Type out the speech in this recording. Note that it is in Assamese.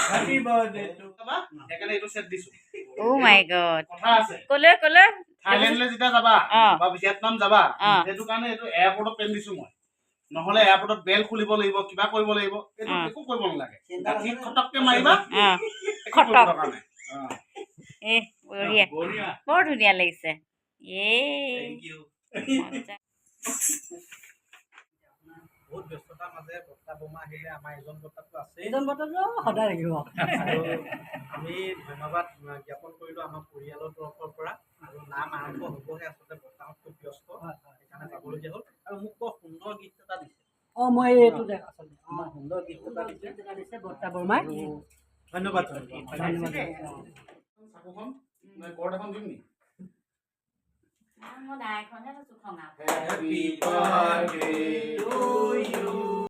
হ্যাপি বার্থডে টু বাবা এখানে এটো সেট দিছো ও মাই গড কথা আছে কলে কলে থাইল্যান্ডলে যেতিয়া যাবা অ। বা ভিয়েটনাম যাবা অ। সেইটো কাৰণে এইটো এয়াৰপৰ্টত পেন দিছো মই নহলে এয়াৰপৰ্টত বেল খুলিব লাগিব কিবা কৰিব লাগিব এইটো একো কৰিব নালাগে গাঠি খটককে মাৰিবা একো কৰিব দৰকাৰ নাই এ বঢ়িয়া বৰ ধুনীয়া লাগিছে এ বহুত ব্যস্ততাৰ মাজে বৰ্তা বোমা আহিলে আমাৰ এজন বৰ্তাটো আছে এইজন বৰ্তাটো সদায় থাকিব আৰু আমি ধন্যবাদ জ্ঞাপন কৰিলোঁ আমাৰ পৰিয়ালৰ তৰফৰ পৰা আৰু নাম আৰম্ভ হ'বহে আচলতে বৰ্তাহঁত খুব ব্যস্ত সেইকাৰণে যাবলগীয়া হ'ল আৰু মোক বৰ সুন্দৰ গিফ্ট এটা দিছে মই এইটো দেখ আচলতে আমাৰ সুন্দৰ গিফ্ট এটা দিছে বৰ্তা বৰমাই ধন্যবাদ ধন্যবাদ চাকুখন কৰ্ড এখন দিম নি মই দাইখনে লৈছো খঙা Happy birthday to you